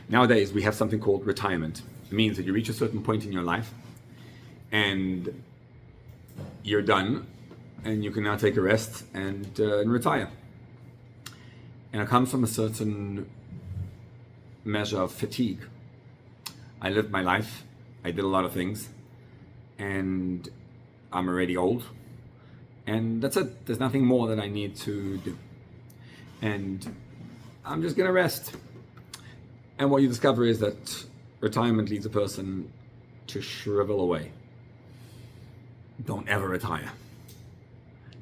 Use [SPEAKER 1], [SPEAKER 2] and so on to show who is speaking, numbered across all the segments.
[SPEAKER 1] Nowadays, we have something called retirement. It means that you reach a certain point in your life and you're done and you can now take a rest and retire. And it comes from a certain measure of fatigue. I lived my life, I did a lot of things, and I'm already old, and that's it. There's nothing more that I need to do. And I'm just gonna rest. And what you discover is that retirement leads a person to shrivel away. Don't ever retire.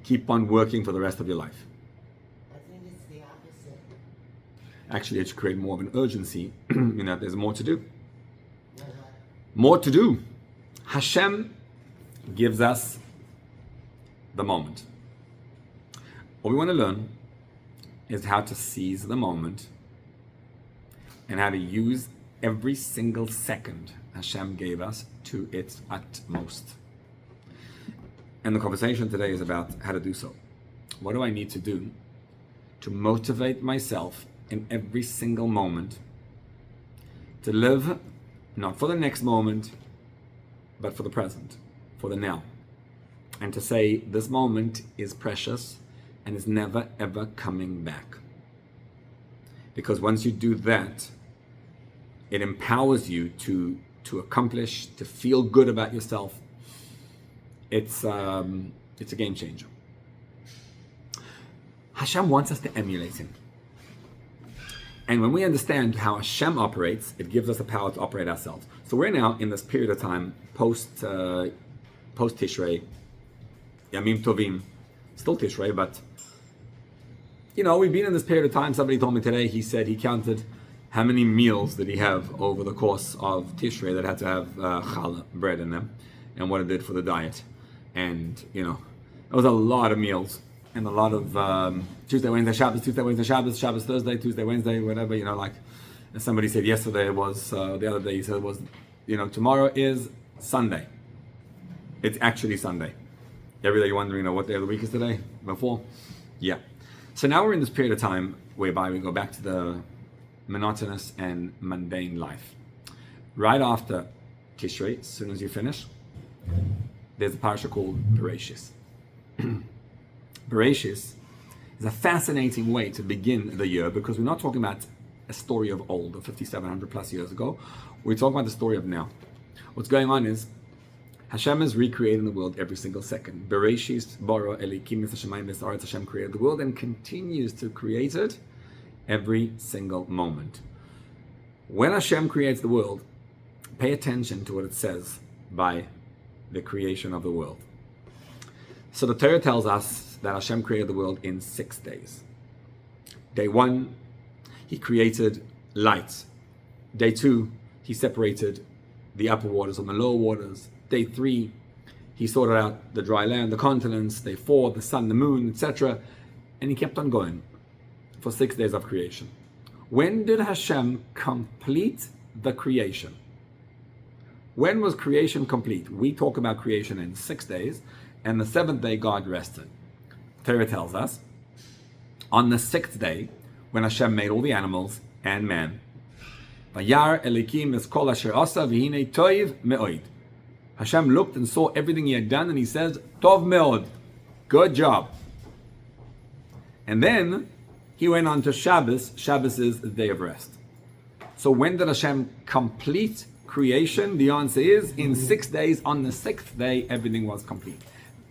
[SPEAKER 1] Keep on working for the rest of your life.
[SPEAKER 2] I think it's the opposite.
[SPEAKER 1] Actually, it should create more of an urgency in that there's more to do. More to do. Hashem gives us the moment. What we want to learn is how to seize the moment and how to use every single second Hashem gave us to its utmost. And the conversation today is about how to do so. What do I need to do to motivate myself in every single moment to live not for the next moment, but for the present, for the now. And to say this moment is precious and is never ever coming back. Because once you do that, it empowers you to accomplish, to feel good about yourself. It's a game changer. Hashem wants us to emulate Him. And when we understand how Hashem operates, it gives us the power to operate ourselves. So we're now in this period of time, post Tishrei, Yamim Tovim, still Tishrei, but we've been in this period of time. Somebody told me today, he said he counted how many meals did he have over the course of Tishrei that had to have challah, bread in them, and what it did for the diet. And, it was a lot of meals. And a lot of Tuesday, Wednesday, Shabbos, Tuesday, Wednesday, Shabbos, Shabbos, Thursday, Tuesday, Wednesday, whatever, and somebody said yesterday was, the other day he said it was, tomorrow is Sunday. It's actually Sunday. Every day you're wondering, what day of the week is today? Before? Yeah. So now we're in this period of time whereby we go back to the monotonous and mundane life. Right after Tishrei, as soon as you finish, there's a parasha called Beraishis. Beraishis is a fascinating way to begin the year because we're not talking about a story of old, of 5,700 plus years ago. We're talking about the story of now. What's going on is Hashem is recreating the world every single second. Beraishis bara elikim es hashamayim v'haaretz. Hashem created the world and continues to create it every single moment. When Hashem creates the world, pay attention to what it says by the creation of the world. So the Torah tells us that Hashem created the world in 6 days. Day 1, He created light. Day 2, He separated the upper waters from the lower waters. Day 3, He sorted out the dry land, the continents. Day 4, the sun, the moon, etc. And He kept on going for 6 days of creation. When did Hashem complete the creation? When was creation complete? We talk about creation in 6 days, and the 7th day God rested. Torah tells us, on the 6th day, when Hashem made all the animals and man, Vayar Elikim es kol asher asa v'hinei toiv me'od. Hashem looked and saw everything He had done, and He says, Tov me'od, good job. And then He went on to Shabbos. Shabbos is the day of rest. So when did Hashem complete creation? The answer is in 6 days. On the 6th day, everything was complete.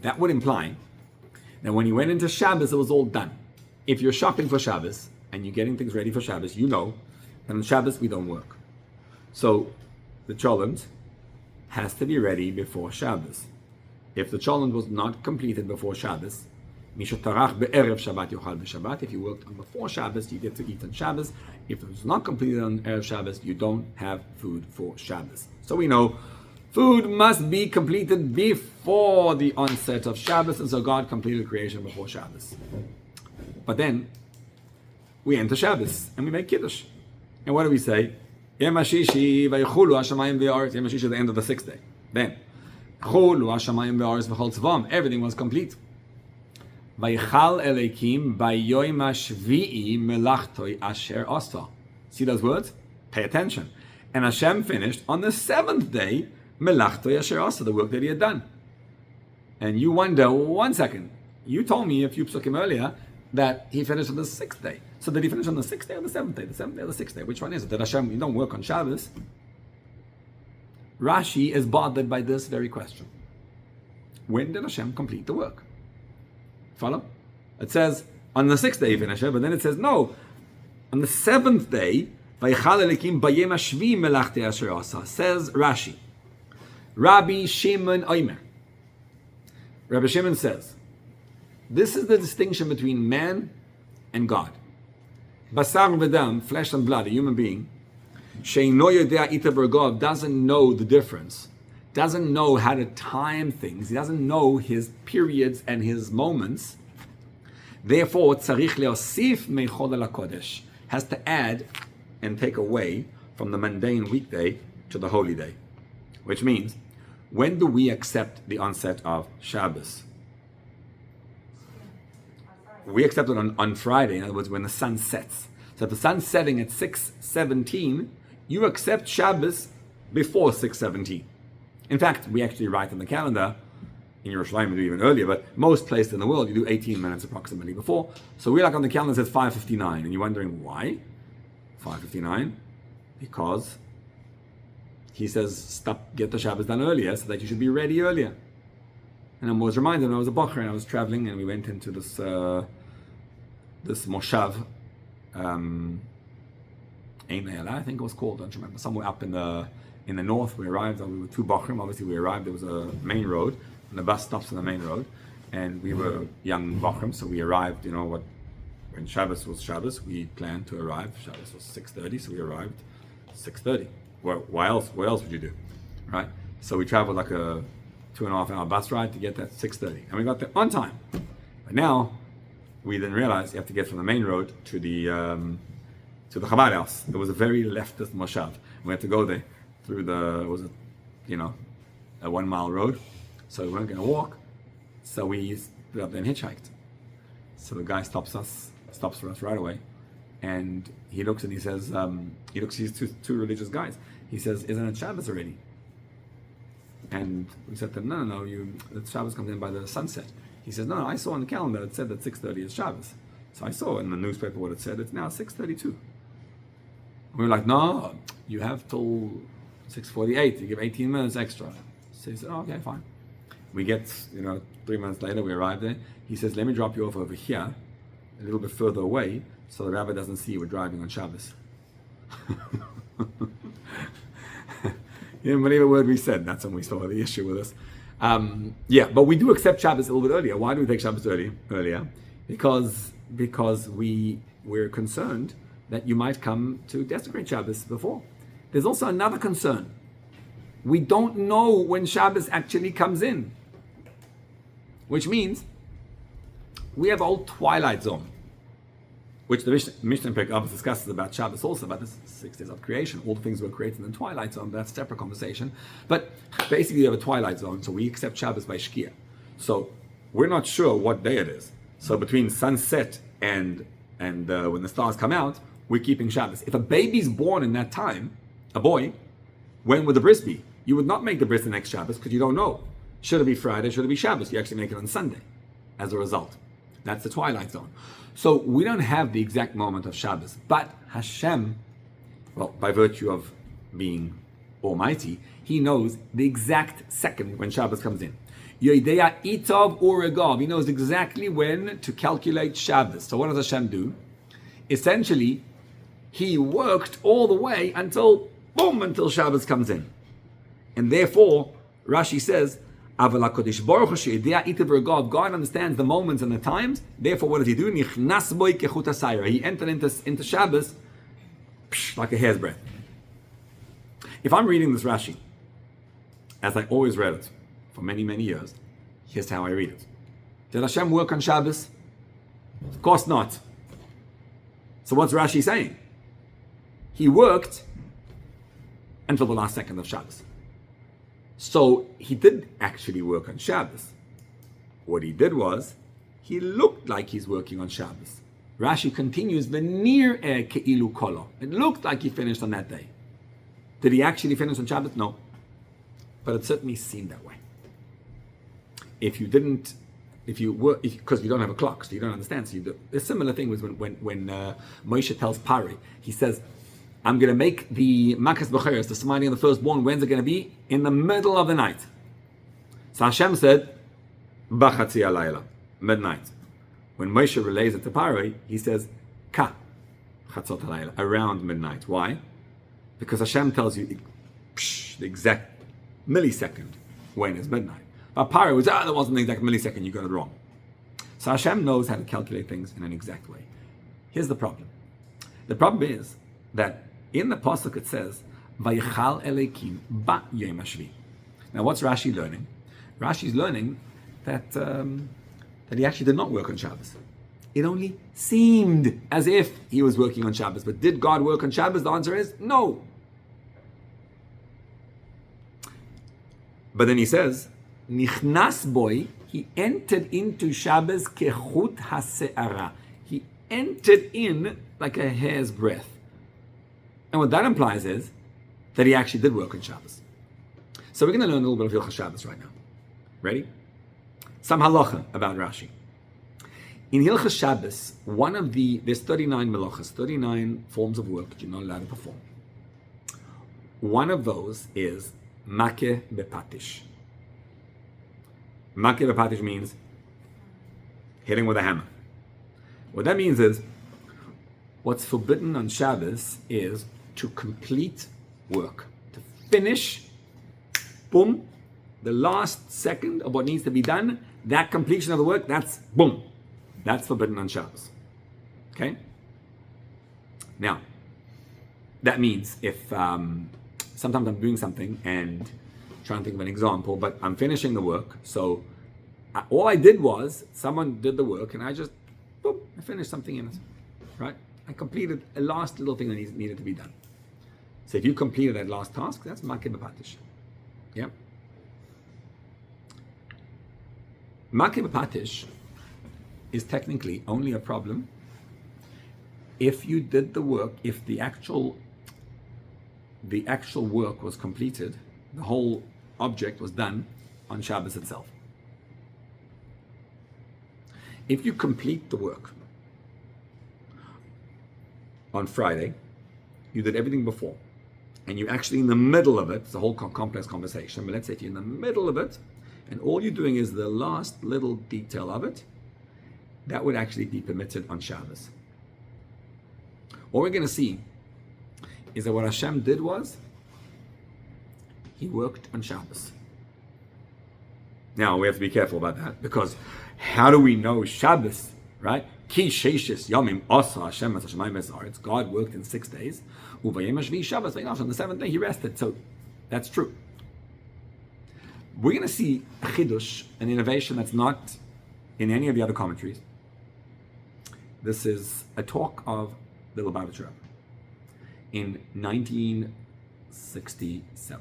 [SPEAKER 1] That would imply that when He went into Shabbos, it was all done. If you're shopping for Shabbos and you're getting things ready for Shabbos, you know that on Shabbos we don't work. So the cholent has to be ready before Shabbos. If the cholent was not completed before Shabbos, if you worked on before Shabbos, you get to eat on Shabbos. If it was not completed on Erev Shabbos, you don't have food for Shabbos. So we know food must be completed before the onset of Shabbos, and so God completed creation before Shabbos. But then we enter Shabbos and we make Kiddush. And what do we say? Yom HaShishi v'yichulu hashamayim v'haaretz. Yom HaShishi is the end of the 6th day. Then chulu hashamayim v'haaretz v'chol tzvam. Everything was complete. Vayichal Elokim bayoyim hashvi'i melachtoi asher asa. See those words? Pay attention. And Hashem finished on the 7th day, melachto yasher asa, the work that he had done. And you wonder, 1 second, you told me a few psukim earlier that he finished on the 6th day. So did he finish on the 6th day or the 7th day? The 7th day or the 6th day? Which one is it? Did Hashem, you don't work on Shabbos? Rashi is bothered by this very question. When did Hashem complete the work? Follow? It says, on the 6th day he finished it, but then it says, no, on the 7th day, says Rashi. Rabbi Shimon Omer. Rabbi Shimon says, this is the distinction between man and God. Basar v'dam, flesh and blood, a human being, she'ino yodea ita v'rgov, doesn't know the difference, doesn't know how to time things, he doesn't know his periods and his moments. Therefore, tzarich leosif meichol al kodesh, has to add and take away from the mundane weekday to the holy day. Which means, when do we accept the onset of Shabbos? We accept it on Friday, in other words, when the sun sets. So if the sun's setting at 6:17, you accept Shabbos before 6:17. In fact, we actually write on the calendar, in Yerushalayim we do even earlier, but most places in the world you do 18 minutes approximately before. So we on the calendar says 5:59, and you're wondering why? 5:59? Because he says, get the Shabbos done earlier so that you should be ready earlier. And I was reminded when I was a bocher and I was traveling and we went into this this moshav, Ein Le'ala, I think it was called, I don't remember, somewhere up in the north. We arrived, we were two bochrim, obviously we arrived, there was a main road, and the bus stops on the main road, and we were young bochrim, so we arrived, when Shabbos was Shabbos, we planned to arrive. Shabbos was 6:30, so we arrived 6:30. Why else? What else would you do, right? So we traveled like a 2.5 hour bus ride to get there at 6:30, and we got there on time. But now we then realized you have to get from the main road to the Chabad house. It was a very leftist moshav. We had to go there through a 1 mile road, so we weren't going to walk. So we stood up there and hitchhiked. So the guy stops for us right away, and he looks and he says, he looks at these two religious guys. He says, "Isn't it Shabbos already?" And we said to him, "No, the Shabbos comes in by the sunset." He says, "No, I saw on the calendar it said that 6:30 is Shabbos." So I saw in the newspaper what it said. It's now 6:32. We were like, "No, you have till 6:48. You give 18 minutes extra." So he said, "Oh, okay, fine." We get, 3 minutes later, we arrive there. He says, "Let me drop you off over here, a little bit further away, so the rabbi doesn't see we're driving on Shabbos." You didn't believe a word we said. That's when we saw the issue with us. But we do accept Shabbos a little bit earlier. Why do we take Shabbos earlier? Because we're concerned that you might come to desecrate Shabbos before. There's also another concern. We don't know when Shabbos actually comes in, which means we have a whole twilight zone, which the Mishnah Perek Avos discusses about Shabbos also, about the 6 days of creation. All the things were created in the twilight zone. That's a separate conversation. But basically, you have a twilight zone, so we accept Shabbos by Shkia. So we're not sure what day it is. So between sunset and when the stars come out, we're keeping Shabbos. If a baby's born in that time, a boy, when would the bris be? You would not make the bris the next Shabbos because you don't know. Should it be Friday? Should it be Shabbos? You actually make it on Sunday as a result. That's the twilight zone. So we don't have the exact moment of Shabbos, but Hashem, by virtue of being Almighty, He knows the exact second when Shabbos comes in. Yoidea itov uregov. He knows exactly when to calculate Shabbos. So what does Hashem do? Essentially, He worked all the way until Shabbos comes in. And therefore, Rashi says, God understands the moments and the times. Therefore, what does He do? He entered into Shabbos like a hair's breadth. If I'm reading this Rashi, as I always read it for many, many years, here's how I read it. Did Hashem work on Shabbos? Of course not. So what's Rashi saying? He worked until the last second of Shabbos. So He did actually work on Shabbos. What He did was, He looked like He's working on Shabbos.
[SPEAKER 3] Rashi continues, V'nir ke'ilu kolo. It looked like he finished on that day. Did he actually finish on Shabbos? No. But it certainly seemed that way. If you didn't, because you don't have a clock, so you don't understand. So a similar thing was when Moshe tells Pari, he says, I'm going to make the Makas B'cheres, the Samani of the firstborn, when's it going to be? In the middle of the night. So Hashem said, B'chatzi alayla, midnight. When Moshe relays it to Pari, he says, Ka, chatzot alayla, around midnight. Why? Because Hashem tells you the exact millisecond when is midnight. But Pari was, that wasn't the exact millisecond, you got it wrong. So Hashem knows how to calculate things in an exact way. Here's the problem. The problem is that in the pasuk it says, Vayichal Elokim ba yom hashvi. Now what's Rashi learning? Rashi's learning that he actually did not work on Shabbos. It only seemed as if he was working on Shabbos. But did God work on Shabbos? The answer is no. But then he says, Nichnas boy, he entered into Shabbos kechut hase'ara. He entered in like a hair's breadth. And what that implies is that he actually did work on Shabbos. So we're going to learn a little bit of Hilchas Shabbos right now. Ready? Some halacha about Rashi. In Hilchas Shabbos, there's 39 melachas, 39 forms of work that you're not allowed to perform. One of those is makeh bepatish. Makeh bepatish means hitting with a hammer. What that means is, what's forbidden on Shabbos is to complete work, to finish, boom, the last second of what needs to be done, that completion of the work, that's boom. That's forbidden on Shabbos. Okay? Now, that means if sometimes I'm doing something and trying to think of an example, but I'm finishing the work, so all I did was, someone did the work and I just, boom, I finished something in it, right? I completed a last little thing that needed to be done. So if you completed that last task, that's makeh b'patish. Yeah? Makeh b'patish is technically only a problem if you did the work, if the actual work was completed, the whole object was done on Shabbos itself. If you complete the work on Friday, you did everything before, and you're actually in the middle of it, it's a whole complex conversation, but let's say you're in the middle of it, and all you're doing is the last little detail of it, that would actually be permitted on Shabbos. What we're going to see is that what Hashem did was, he worked on Shabbos. Now, we have to be careful about that, because how do we know Shabbos, right? Ki sheishis yomim asa Hashem as Hashemayim esaretz. God worked in 6 days. Uvayim hashvi Shabbos v'yinash. On the 7th day, he rested. So, that's true. We're going to see a chidush, an innovation that's not in any of the other commentaries. This is a talk of the Lubavitcher Rebbe in 1967.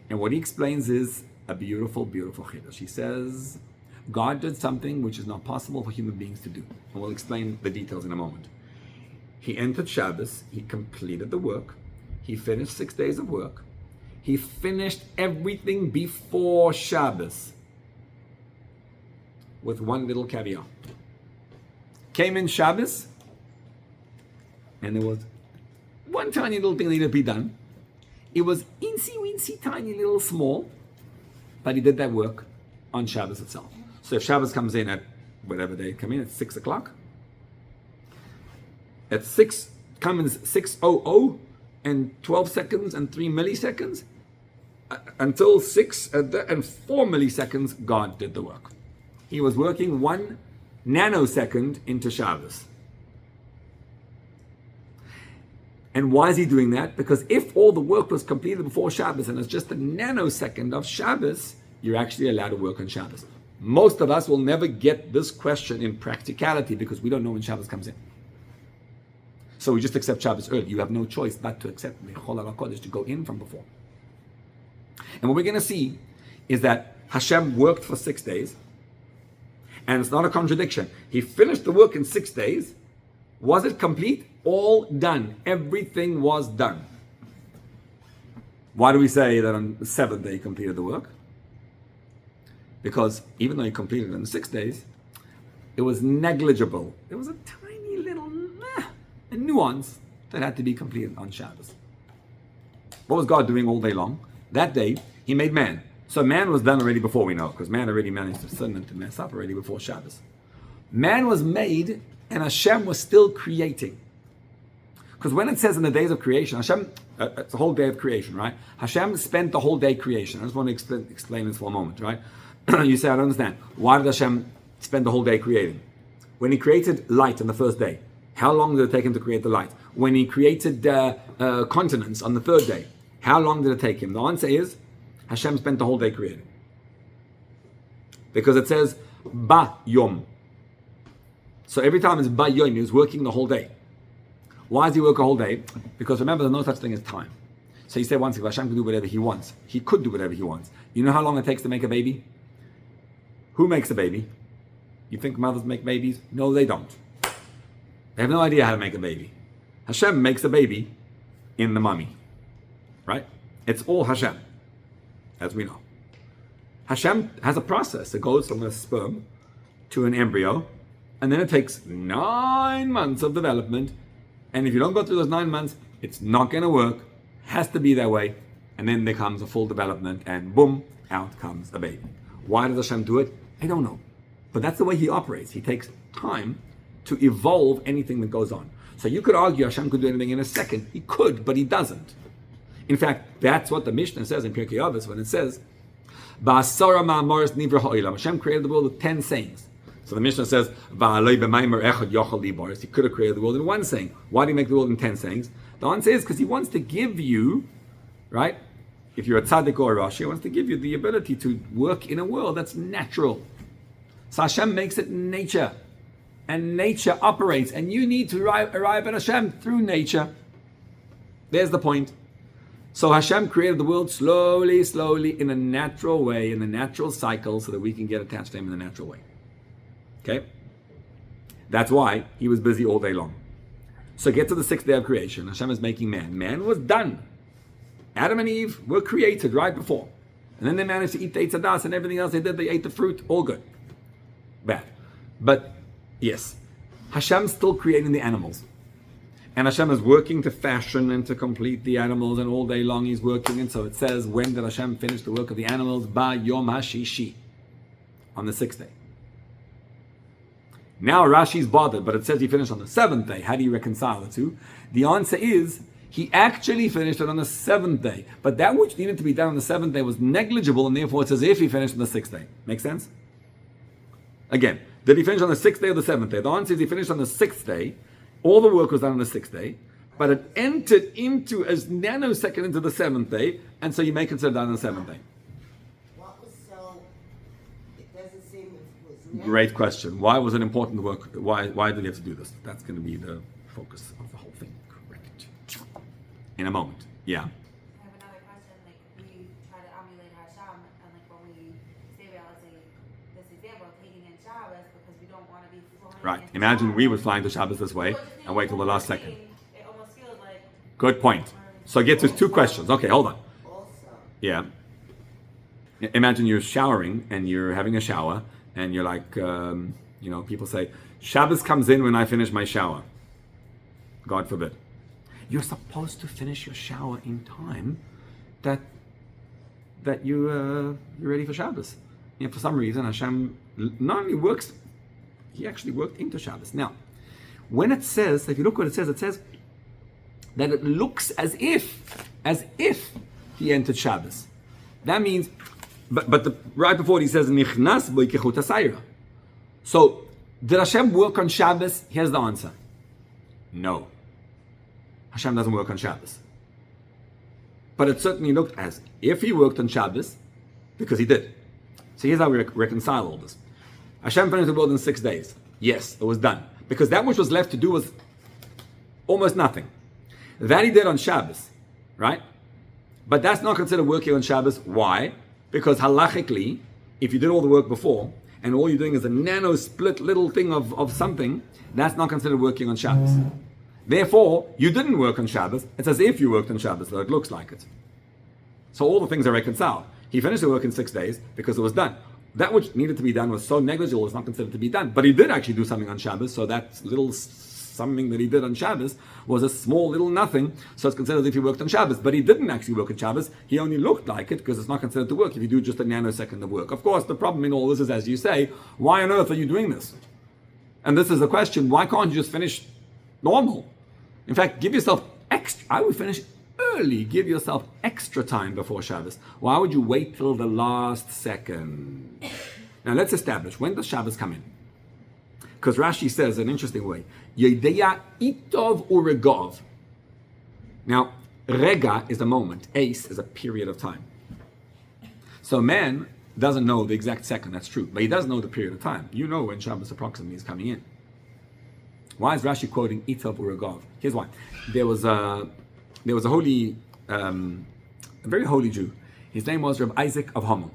[SPEAKER 3] And what he explains is a beautiful, beautiful chidush. He says, God did something which is not possible for human beings to do. And we'll explain the details in a moment. He entered Shabbos, he completed the work, he finished 6 days of work, he finished everything before Shabbos with one little caveat. Came in Shabbos, and there was one tiny little thing that needed to be done. It was weensy, tiny little small, but he did that work on Shabbos itself. So if Shabbos comes in at whatever they come in, at 6 o'clock, at 6 comes 6:00 and 12 seconds and 3 milliseconds, until 6 and 4 milliseconds, God did the work. He was working 1 nanosecond into Shabbos. And why is he doing that? Because if all the work was completed before Shabbos and it's just a nanosecond of Shabbos, you're actually allowed to work on Shabbos. Most of us will never get this question in practicality because we don't know when Shabbos comes in. So we just accept Shabbos early. You have no choice but to accept Mechol HaKodesh, to go in from before. And what we're going to see is that Hashem worked for 6 days, And it's not a contradiction. He finished the work in 6 days. Was it complete? All done. Everything was done. Why do we say that on the 7th day he completed the work? Because even though he completed it in 6 days, it was negligible. There was a tiny little a nuance that had to be completed on Shabbos. What was God doing all day long? That day, he made man. So man was done already before we know, because man already managed to sin and to mess up already before Shabbos. Man was made, and Hashem was still creating. Because when it says in the days of creation, Hashem, it's a whole day of creation, right? Hashem spent the whole day creation. I just want to explain this for a moment, right? You say, I don't understand. Why did Hashem spend the whole day creating? When he created light on the first day, how long did it take him to create the light? When he created continents on the 3rd day, how long did it take him? The answer is, Hashem spent the whole day creating. Because it says, Ba Yom. So every time it's Ba Yom, he was working the whole day. Why does he work a whole day? Because remember, there's no such thing as time. So he said once, if Hashem can do whatever he wants, he could do whatever he wants. You know how long it takes to make a baby? Who makes a baby? You think mothers make babies? No, they don't. They have no idea how to make a baby. Hashem makes a baby in the mummy. Right? It's all Hashem, as we know. Hashem has a process. It goes from a sperm to an embryo, and then it takes 9 months of development. And if you don't go through those 9 months, it's not going to work. Has to be that way. And then there comes a full development, and boom, out comes a baby. Why does Hashem do it? I don't know. But that's the way he operates. He takes time to evolve anything that goes on. So you could argue Hashem could do anything in a second. He could, but he doesn't. In fact, that's what the Mishnah says in Pirkei Avos when it says, Ba'asara ma'amoros nivra ha'olam. Hashem created the world with 10 sayings. So the Mishnah says, Va'aloi b'maimer echad yochel liboros. He could have created the world in 1 saying. Why did he make the world in 10 sayings? The answer is because he wants to give you, right? If you're a tzaddik or a Rashi, he wants to give you the ability to work in a world that's natural. So Hashem makes it nature. And nature operates. And you need to arrive at Hashem through nature. There's the point. So Hashem created the world slowly, slowly, in a natural way, in a natural cycle, so that we can get attached to him in a natural way. Okay? That's why he was busy all day long. So get to the 6th day of creation. Hashem is making man. Man was done. Adam and Eve were created right before. And then they managed to eat the Eitz Hadas and everything else they did. They ate the fruit. All good. Bad. But, yes. Hashem's still creating the animals. And Hashem is working to fashion and to complete the animals, and all day long he's working. And so it says, when did Hashem finish the work of the animals? Ba Yom HaShishi. On the 6th day. Now Rashi's bothered, but it says he finished on the 7th day. How do you reconcile the two? The answer is, he actually finished it on the 7th day. But that which needed to be done on the 7th day was negligible, and therefore it's as if he finished on the 6th day. Make sense? Again, did he finish on the 6th day or the 7th day? The answer is he finished on the 6th day. All the work was done on the 6th day, but it entered into as nanosecond into the 7th day, and so you may consider that on the 7th day.
[SPEAKER 2] What was so? It doesn't seem it was.
[SPEAKER 3] Great question. Why was it important to work? Why did he have to do this? That's going to be the focus of the whole thing. Correct. In a moment. Yeah.
[SPEAKER 4] I have another question. Like, we try to emulate Hashem, and like when we say, let's say, this example, taking in Shabbos, because we don't want to be flying.
[SPEAKER 3] Right.
[SPEAKER 4] into
[SPEAKER 3] Imagine we
[SPEAKER 4] Shabbos.
[SPEAKER 3] were flying to Shabbos this way and wait till the last second.
[SPEAKER 4] It almost feels like.
[SPEAKER 3] Good point. So get to 2 questions. Okay, hold on.
[SPEAKER 2] Also,
[SPEAKER 3] Yeah. Imagine you're showering and you're having a shower and you're like, people say, Shabbos comes in when I finish my shower. God forbid. You're supposed to finish your shower in time that you're ready for Shabbos. And for some reason, Hashem not only works, he actually worked into Shabbos. Now, when it says, if you look what it says that it looks as if he entered Shabbos. That means, right before he says, Nichnas bo yikechut hasayra. So, did Hashem work on Shabbos? Here's the answer. No. Hashem doesn't work on Shabbos. But it certainly looked as if he worked on Shabbos, because he did. So here's how we reconcile all this. Hashem finished the world in 6 days. Yes, it was done. Because that which was left to do was almost nothing. That he did on Shabbos, right? But that's not considered working on Shabbos. Why? Because halachically, if you did all the work before,
[SPEAKER 1] and all you're doing is a nano split little thing of something, that's not considered working on Shabbos. Therefore, you didn't work on Shabbos. It's as if you worked on Shabbos, though it looks like it. So all the things are reconciled. He finished the work in 6 days because it was done. That which needed to be done was so negligible, it's not considered to be done. But he did actually do something on Shabbos, so that little something that he did on Shabbos was a small little nothing, so it's considered as if he worked on Shabbos. But he didn't actually work on Shabbos. He only looked like it because it's not considered to work if you do just a nanosecond of work. Of course, the problem in all this is, as you say, why on earth are you doing this? And this is the question, why can't you just finish normal? In fact, give yourself extra. I would finish early. Give yourself extra time before Shabbos. Why would you wait till the last second? Now let's establish, when does Shabbos come in? Because Rashi says an interesting way, Yedeya itov uregov. Now, rega is a moment. Ace is a period of time. So man doesn't know the exact second, that's true. But he does know the period of time. You know when Shabbos approximately is coming in. Why is Rashi quoting itov uregov? Here's why. There was a holy, a very holy Jew. His name was Rabbi Isaac of Hamel.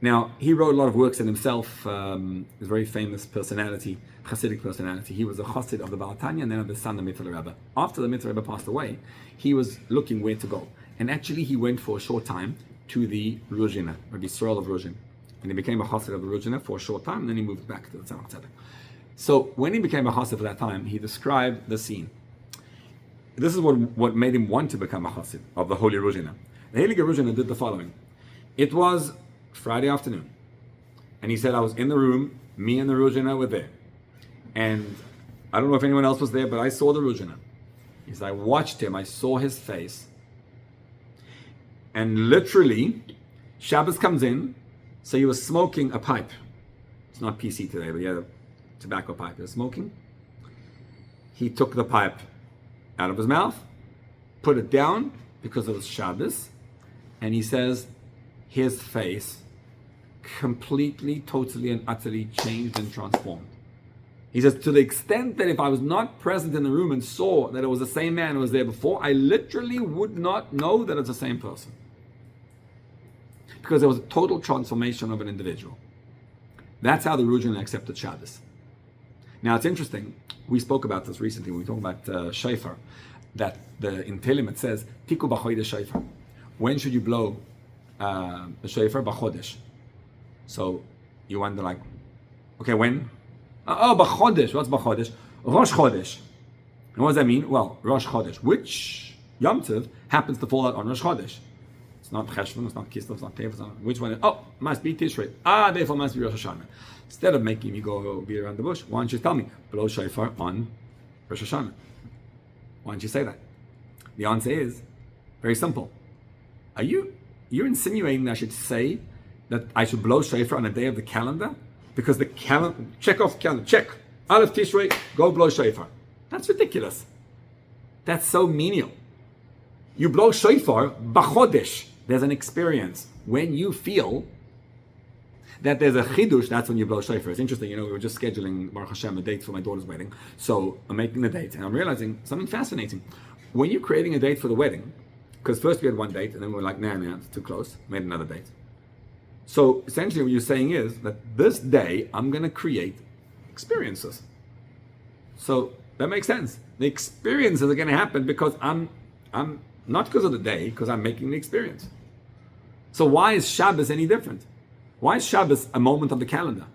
[SPEAKER 1] Now, he wrote a lot of works in himself. He's a very famous personality, Hasidic personality. He was a Chassid of the Baal Tanya and then of the son of Mitzvah Rebbe. After the Mitzvah Rebbe passed away, he was looking where to go. And actually, he went for a short time to the Ruzhina, Rabbi Yisrael of Ruzhin. And he became a Chassid of the Ruzhina for a short time, and then he moved back to the Tzemach Tzedek. So, when he became a Chassid for that time, he described the scene. This is what made him want to become a Chassid of the Holy Ruzhina. The Heilige Ruzhina did the following. It was Friday afternoon, and he said, I was in the room, me and the Ruzhina were there, and I don't know if anyone else was there, but I saw the Ruzhina. He said, I watched him, I saw his face, and literally, Shabbos comes in, so he was smoking a pipe. It's not PC today, but he had a tobacco pipe. He was smoking. He took the pipe out of his mouth, put it down because it was Shabbos, and he says his face completely, totally, and utterly changed and transformed. He says, to the extent that if I was not present in the room and saw that it was the same man who was there before, I literally would not know that it's the same person. Because there was a total transformation of an individual. That's how the Ruzhin accepted Shabbos. Now it's interesting, we spoke about this recently when we talked about shofar, that in Tehillim it says, Tiku b'chodesh shofar. When should you blow the shofar? B'chodesh. So you wonder like, okay, when? B'chodesh. What's b'chodesh? Rosh Chodesh. And what does that mean? Well, Rosh Chodesh, which Yom Tov happens to fall out on Rosh Chodesh. It's not Cheshvan, it's not Kislev, it's not Tev, it's not, which one? Must be Tishrei. Therefore must be Rosh Hashanah. Instead of making me go beat around the bush, why don't you tell me, blow shofar on Rosh Hashanah? Why don't you say that? The answer is very simple. You're insinuating that I should say that I should blow shofar on a day of the calendar? Because the calendar, check off calendar, check. Aleph Tishrei, go blow shofar. That's ridiculous. That's so menial. You blow shofar, b'chodesh. There's an experience. When you feel that there's a chidush, that's when you blow shofar. It's interesting, we were just scheduling, Baruch Hashem, a date for my daughter's wedding. So I'm making the date, and I'm realizing something fascinating. When you're creating a date for the wedding, because first we had one date, and then we were like, nah, it's too close. Made another date. So essentially what you're saying is that this day, I'm going to create experiences. So that makes sense. The experiences are going to happen because I'm not because of the day, because I'm making the experience. So why is Shabbos any different? Why is Shabbos a moment on the calendar?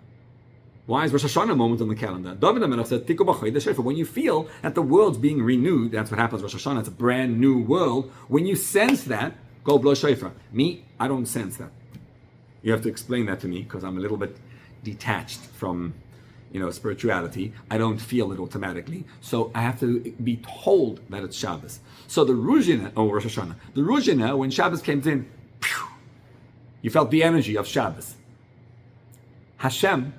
[SPEAKER 1] Why is Rosh Hashanah a moment on the calendar? David HaMelech said, Tiku b'chodesh shofar. When you feel that the world's being renewed, that's what happens Rosh Hashanah, it's a brand new world. When you sense that, go blow shofar. Me, I don't sense that. You have to explain that to me, because I'm a little bit detached from spirituality. I don't feel it automatically. So I have to be told that it's Shabbos. So the Ruzhina, Rosh Hashanah, the Ruzhina, when Shabbos came in, you felt the energy of Shabbos. Hashem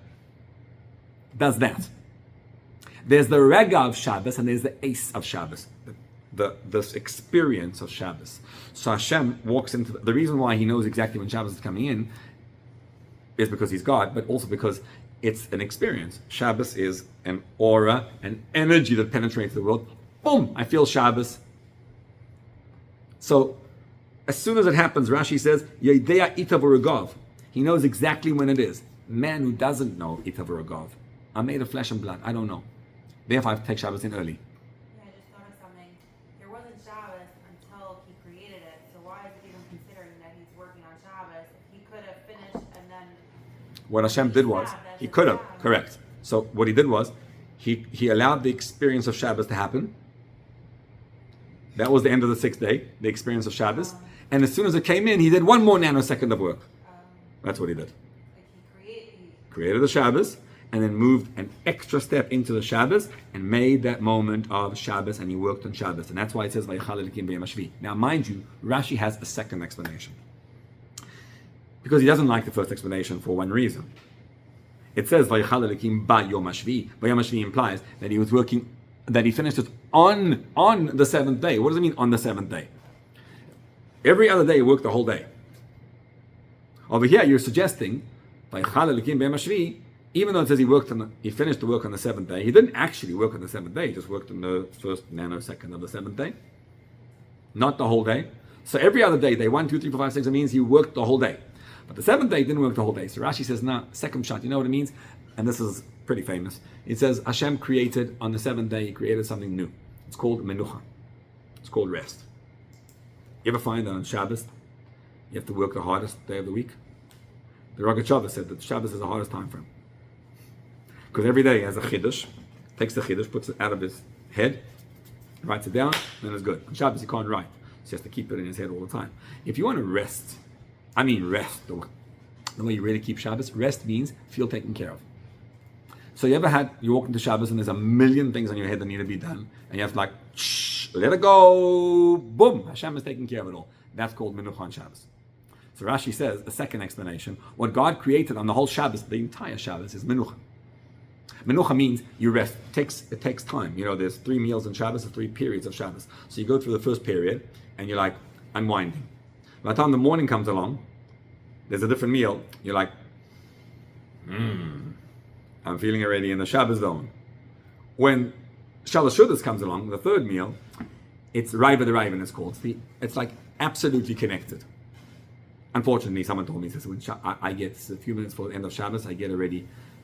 [SPEAKER 1] does that. There's the Rega of Shabbos and there's the Ace of Shabbos. This experience of Shabbos. So Hashem walks into the reason why he knows exactly when Shabbos is coming in is because he's God, but also because it's an experience. Shabbos is an aura, an energy that penetrates the world. Boom! I feel Shabbos. So as soon as it happens, Rashi says, Yedea itav uregov. He knows exactly when it is.
[SPEAKER 3] man who doesn't know Itav or Gov. I'm made of flesh and blood. I don't know. Therefore, I have to take Shabbos in early.
[SPEAKER 4] Yeah, I just thought of something. There wasn't Shabbos until he created it, so why is it even considering that he's working on Shabbos? If he could have finished and then...
[SPEAKER 3] What Hashem did was, he could have, correct. So what he did was, he allowed the experience of Shabbos to happen. That was the end of the 6th day, the experience of Shabbos. And as soon as it came in, he did one more nanosecond of work. That's what he did.
[SPEAKER 4] Like he
[SPEAKER 3] Created the Shabbos, and then moved an extra step into the Shabbos, and made that moment of Shabbos, and he worked on Shabbos. And that's why it says, Vayichal Elokim b'yom hashvi. Now mind you, Rashi has a second explanation. Because he doesn't like the first explanation for one reason. It says, Vayichal Elokim b'yom hashvi. B'yom hashvi implies that he was working, that he finished it on the 7th day. What does it mean on the 7th day? Every other day he worked the whole day. Over here you're suggesting, Vayichal Elokim b'yom hashvi, even though it says he finished the work on the 7th day, he didn't actually work on the 7th day, he just worked on the first nanosecond of the 7th day. Not the whole day. So every other day, day 1, 2, 3, 4, 5, 6, it means he worked the whole day. But the 7th day he didn't work the whole day. So Rashi says, nah, second shot, you know what it means? And this is pretty famous. It says, Hashem created, on the 7th day, he created something new. It's called menucha. It's called rest. You ever find that on Shabbos, you have to work the hardest day of the week? The Rogatchover said that Shabbos is the hardest time for him. Because every day he has a chiddush, takes the chiddush, puts it out of his head, writes it down, then it's good. On Shabbos he can't write, so he has to keep it in his head all the time. If you want to rest, the way you really keep Shabbos, rest means feel taken care of. So you walk into Shabbos and there's a million things on your head that need to be done, and you have to like, shh, let it go, boom, Hashem is taking care of it all. That's called Menucha on Shabbos. So Rashi says, the second explanation, what God created on the whole Shabbos, the entire Shabbos, is Menucha. Menucha means you rest. It takes time. You know, there's 3 meals in Shabbos, or 3 periods of Shabbos. So you go through the first period, and you're like, unwinding. By the time the morning comes along, there's a different meal. You're like, I'm feeling already in the Shabbos zone. When Shalosh Shudas comes along, the third meal, it's Raiva the Raiva, it's called. It's like absolutely connected. Unfortunately, someone told me this, when I get a few minutes before the end of Shabbos,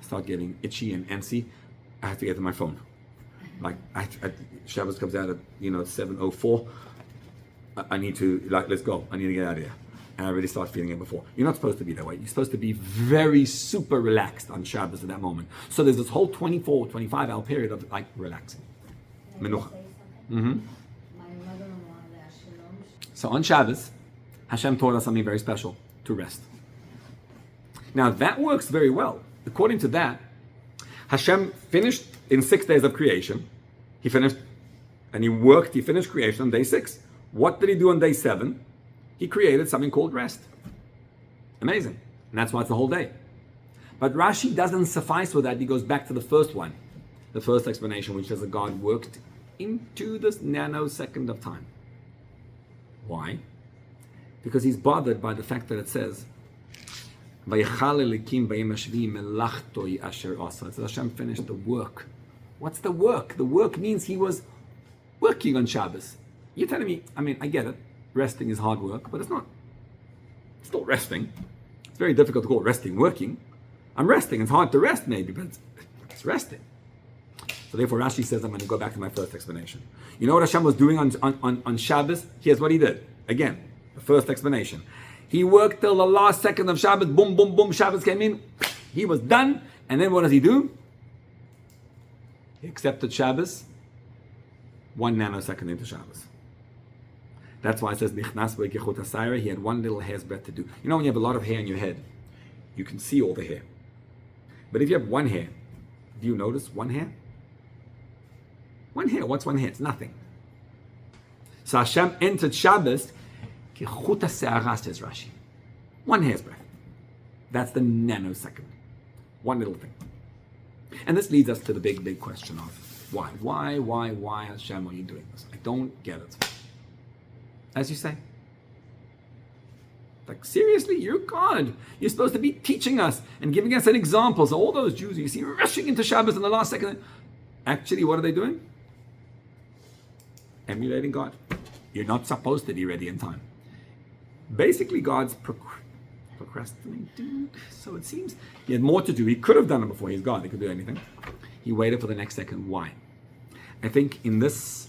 [SPEAKER 3] start getting itchy and antsy. I have to get to my phone. Like, Shabbos comes out at 7:04. I need to, let's go. I need to get out of here. And I already start feeling it before. You're not supposed to be that way. You're supposed to be very super relaxed on Shabbos at that moment. So there's this whole 24, 25-hour period of like relaxing. Menucha.
[SPEAKER 5] My mother-in-law,
[SPEAKER 3] So on Shabbos, Hashem taught us something very special, to rest. Now that works very well. According to that, Hashem finished in 6 days of creation. He finished, and he finished creation on day 6. What did he do on day 7? He created something called rest. Amazing. And that's why it's the whole day. But Rashi doesn't suffice with that. He goes back to the first one. The first explanation, which says that God worked into this nanosecond of time. Why? Because he's bothered by the fact that it says, it says Hashem finished the work. What's the work? The work means he was working on Shabbos. You're telling me, I get it. Resting is hard work, but it's not. It's still resting. It's very difficult to call resting working. I'm resting. It's hard to rest maybe, but it's resting. So therefore Rashi says, I'm going to go back to my first explanation. You know what Hashem was doing on Shabbos? Here's what he did. Again, the first explanation. He worked till the last second of Shabbos. Boom, boom, boom. Shabbos came in. He was done. And then what does he do? He accepted Shabbos 1 nanosecond into Shabbos. That's why it says, Nichnas b'gechut hasayra, he had 1 little hair's breadth to do. You know when you have a lot of hair on your head, you can see all the hair. But if you have 1 hair, do you notice 1 hair? 1 hair, what's 1 hair? It's nothing. So Hashem entered Shabbos, gechut hasayra, says Rashi. 1 hair's breadth. That's the nanosecond. 1 little thing. And this leads us to the big, big question of why? Why, Hashem, are you doing this? I don't get it. As you say. Like, seriously, you're God. You're supposed to be teaching us and giving us an example. So all those Jews you see rushing into Shabbos in the last second, actually, what are they doing? Emulating God. You're not supposed to be ready in time. Basically, God's procrastinating. So it seems he had more to do. He could have done it before. He's God. He could do anything. He waited for the next second. Why? I think in this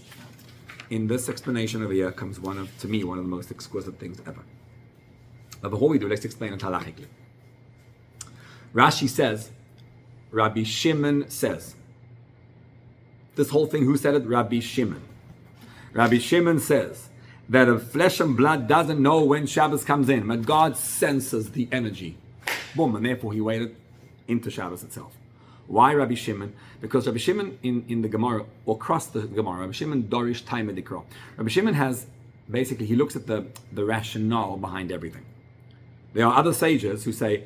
[SPEAKER 3] explanation over here comes one of the most exquisite things ever. But before we do, let's explain it halachically. Rashi says, Rabbi Shimon says, this whole thing, who said it? Rabbi Shimon. Rabbi Shimon says that if flesh and blood doesn't know when Shabbos comes in, but God senses the energy. Boom, and therefore he waited into Shabbos itself. Why Rabbi Shimon? Because Rabbi Shimon in the Gemara, or across the Gemara, Rabbi Shimon Dorish Taima Dikra. Rabbi Shimon has, basically, he looks at the rationale behind everything. There are other sages who say,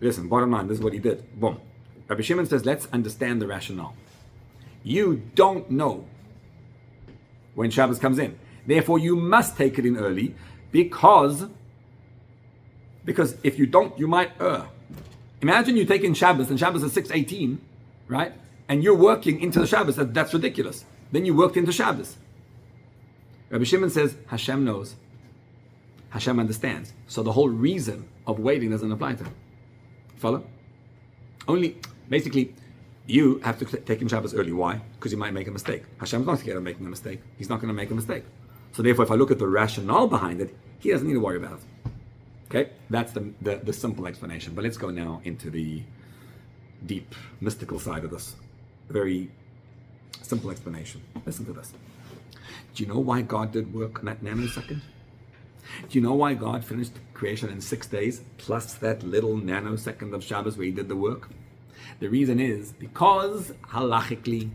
[SPEAKER 3] listen, bottom line, this is what he did. Boom. Rabbi Shimon says, let's understand the rationale. You don't know when Shabbos comes in. Therefore, you must take it in early because if you don't, you might err. Imagine you take in Shabbos and Shabbos is 6:18, right? And you're working into the Shabbos. That's ridiculous. Then you worked into Shabbos. Rabbi Shimon says, Hashem knows. Hashem understands. So the whole reason of waiting doesn't apply to him. Follow? Only, basically, you have to take in Shabbos early. Why? Because you might make a mistake. Hashem's not scared of making a mistake. He's not going to make a mistake. So therefore, if I look at the rationale behind it, he doesn't need to worry about it. Okay? That's the simple explanation. But let's go now into the deep, mystical side of this. A very simple explanation. Listen to this. Do you know why God did work on that nanosecond? Do you know why God finished creation in 6 days, plus that little nanosecond of Shabbos where he did the work? The reason is because, halachically,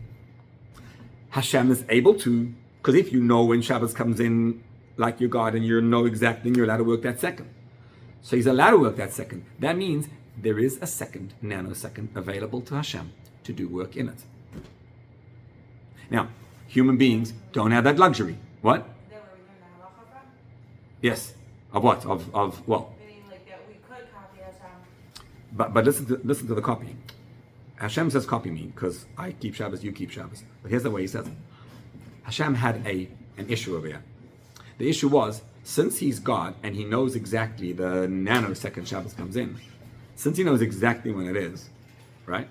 [SPEAKER 3] Hashem is able to, because if you know when Shabbos comes in, like your God, and you know exactly, you're allowed to work that second. So he's allowed to work that second. That means there is a second nanosecond available to Hashem to do work in it. Now, human beings don't have that luxury. What?
[SPEAKER 4] Is that where we learn the halacha from?
[SPEAKER 3] Yes. Of what? Of well.
[SPEAKER 4] Meaning like that we could copy Hashem.
[SPEAKER 3] But listen to the copying. Hashem says copy me because I keep Shabbos, you keep Shabbos. But here's the way he says it. Hashem had an issue over here. The issue was, since he's God and he knows exactly the nanosecond Shabbos comes in, since he knows exactly when it is, right?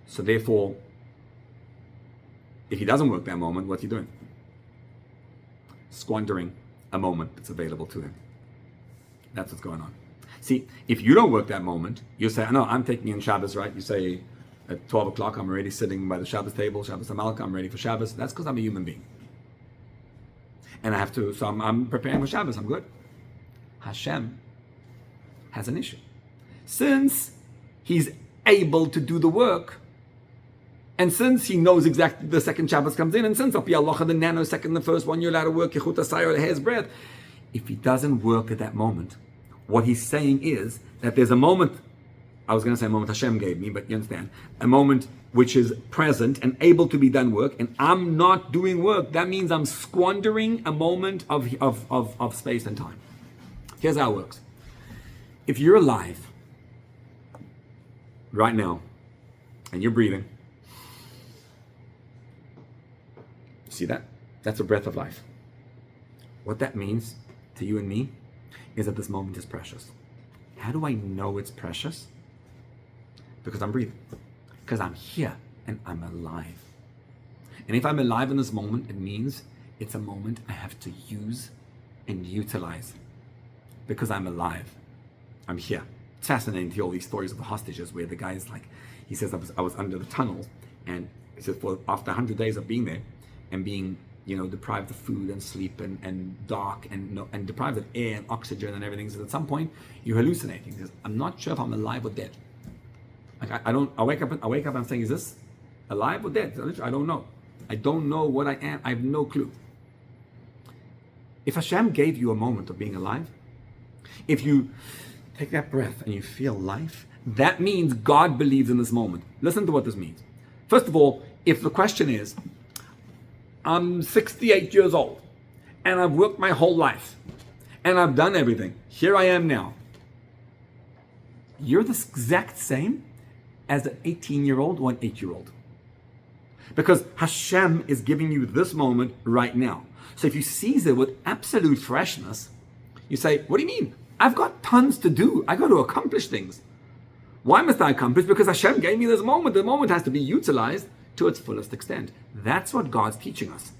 [SPEAKER 3] So therefore, if he doesn't work that moment, what's he doing? Squandering a moment that's available to him. That's what's going on. See, if you don't work that moment, you say, no, I'm taking in Shabbos, right? You say, at 12 o'clock, I'm already sitting by the Shabbos table, Shabbos Hamalka, I'm ready for Shabbos. That's because I'm a human being. And I have to, so I'm preparing for Shabbos, I'm good. Hashem has an issue. Since he's able to do the work, and since he knows exactly the second Shabbos comes in, and since Al Pi Halacha, the nanosecond, the first one, you're allowed to work, Yechut Asayah, the hair's breadth. If he doesn't work at that moment, what he's saying is that there's a moment, I was going to say a moment Hashem gave me, but you understand, a moment which is present and able to be done work, and I'm not doing work. That means I'm squandering a moment of space and time. Here's how it works. If you're alive right now, and you're breathing, see that? That's a breath of life. What that means to you and me is that this moment is precious. How do I know it's precious? Because I'm breathing. Because I'm here and I'm alive. And if I'm alive in this moment, it means it's a moment I have to use and utilize. Because I'm alive. I'm here. It's fascinating to hear all these stories of the hostages where the guy's like, he says, I was under the tunnel, and he says, well, after 100 days of being there and being, deprived of food and sleep and dark and deprived of air and oxygen and everything, so at some point you're hallucinating. He says, I'm not sure if I'm alive or dead. Like I wake up and I'm saying, is this alive or dead? I don't know. I don't know what I am. I have no clue. If Hashem gave you a moment of being alive, if you take that breath and you feel life, that means God believes in this moment. Listen to what this means. First of all, if the question is, I'm 68 years old and I've worked my whole life and I've done everything. Here I am now. You're the exact same as an 18-year-old or an 8-year-old. Because Hashem is giving you this moment right now. So if you seize it with absolute freshness, you say, what do you mean? I've got tons to do. I got to accomplish things. Why must I accomplish? Because Hashem gave me this moment. The moment has to be utilized to its fullest extent. That's what God's teaching us.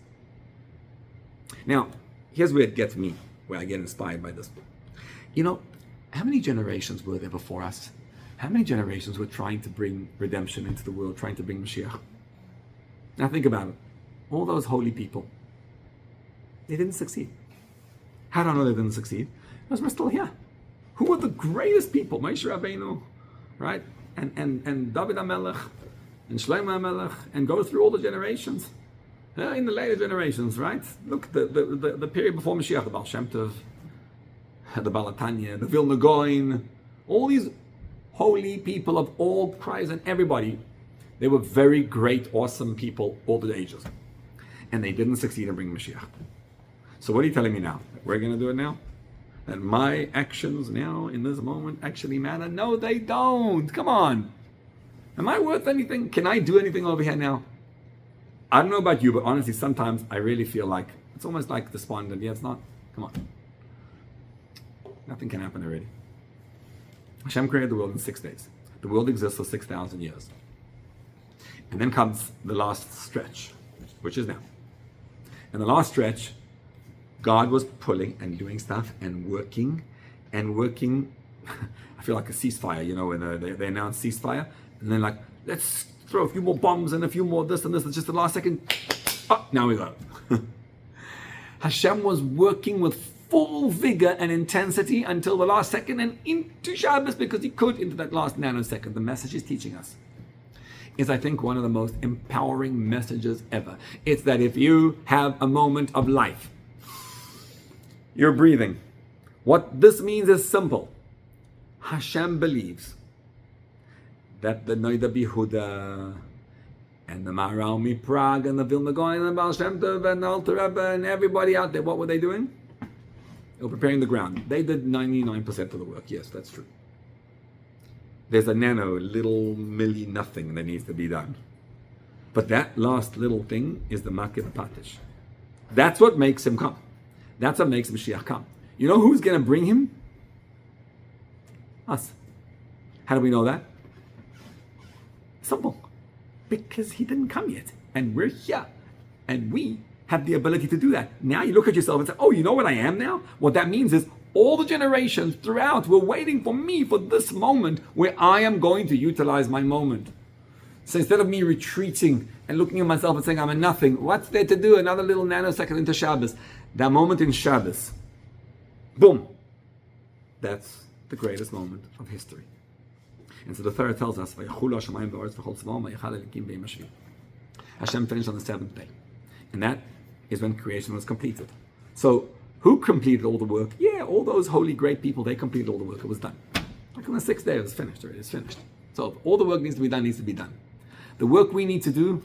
[SPEAKER 3] Now, here's where it gets me, where I get inspired by this. You know, how many generations were there before us? How many generations were trying to bring redemption into the world, trying to bring Mashiach? Now think about it. All those holy people, they didn't succeed. How do I know they didn't succeed? Because we're still here. Who were the greatest people? Moshe Rabbeinu, right? And David HaMelech, and Shlomo HaMelech, and go through all the generations. In the later generations, right? Look, the period before Mashiach, the Baal Shem Tov, the Baal Tanya, the Vilna Gaon, all these holy people of all tribes and everybody, they were very great, awesome people all the ages. And they didn't succeed in bringing Mashiach. So what are you telling me now? We're going to do it now? That my actions now, in this moment, actually matter? No, they don't. Come on. Am I worth anything? Can I do anything over here now? I don't know about you, but honestly, sometimes I really feel like, it's almost like despondent. Yeah, it's not. Come on. Nothing can happen already. Hashem created the world in 6 days. The world exists for 6,000 years. And then comes the last stretch, which is now. And the last stretch, God was pulling and doing stuff and working. I feel like a ceasefire, you know, when they announce ceasefire. And then like, let's throw a few more bombs and a few more this and this. It's just the last second. Oh, now we got it. Hashem was working with full vigor and intensity until the last second and into Shabbos because he could into that last nanosecond. The message he's teaching us is, I think, one of the most empowering messages ever. It's that if you have a moment of life, you're breathing. What this means is simple. Hashem believes that the Noida Bihuda and the Maharal Prague and the Vilna Gaon and the Baal Shem Tov and the Alter Rebbe and everybody out there, what were they doing? They were preparing the ground. They did 99% of the work. Yes, that's true. There's a little milli nothing that needs to be done. But that last little thing is the Makir Patish. That's what makes him come. That's what makes Mashiach come. You know who's going to bring him? Us. How do we know that? Simple. Because he didn't come yet. And we're here. And we have the ability to do that. Now you look at yourself and say, oh, you know what I am now? What that means is all the generations throughout were waiting for me for this moment where I am going to utilize my moment. So instead of me retreating and looking at myself and saying I'm a nothing, what's there to do? Another little nanosecond into Shabbos. That moment in Shabbos, boom, that's the greatest moment of history. And so the Torah tells us, Hashem finished on the seventh day. And that is when creation was completed. So who completed all the work? Yeah, all those holy, great people, they completed all the work. It was done. Like on the sixth day, it was finished. It's finished. So if all the work needs to be done, needs to be done. The work we need to do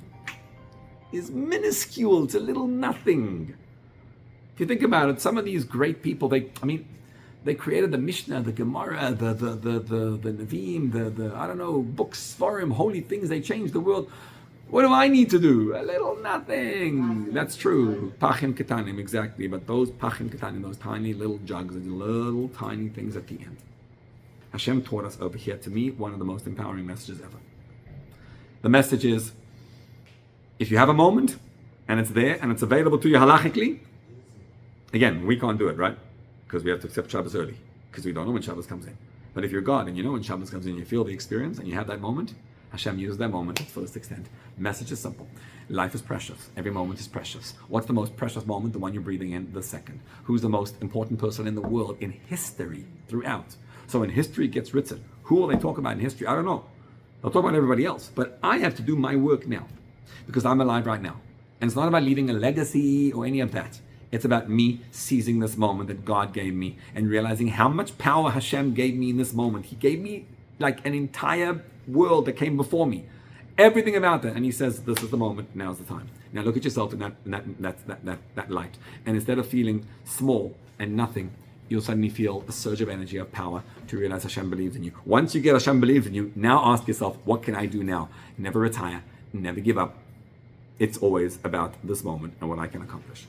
[SPEAKER 3] is minuscule. It's a little nothing. If you think about it, some of these great people, they created the Mishnah, the Gemara, the Nevi'im, the books, Svarim, holy things. They changed the world. What do I need to do? A little nothing. That's true. Pachim ketanim, exactly. But those pachim ketanim, those tiny little jugs, and little tiny things at the end. Hashem taught us over here, to me, one of the most empowering messages ever. The message is, if you have a moment, and it's there, and it's available to you halachically, again, we can't do it, right? Because we have to accept Shabbos early, because we don't know when Shabbos comes in. But if you're God, and you know when Shabbos comes in, you feel the experience, and you have that moment, Hashem uses that moment to its fullest extent. Message is simple. Life is precious. Every moment is precious. What's the most precious moment? The one you're breathing in, the second. Who's the most important person in the world, in history, throughout? So when history gets written, who will they talk about in history? I don't know. They'll talk about everybody else. But I have to do my work now, because I'm alive right now. And it's not about leaving a legacy or any of that. It's about me seizing this moment that God gave me and realizing how much power Hashem gave me in this moment. He gave me like an entire world that came before me. Everything about that. And he says, this is the moment, now's the time. Now look at yourself in that light. And instead of feeling small and nothing, you'll suddenly feel a surge of energy, of power, to realize Hashem believes in you. Once you get Hashem believes in you, now ask yourself, what can I do now? Never retire, never give up. It's always about this moment and what I can accomplish.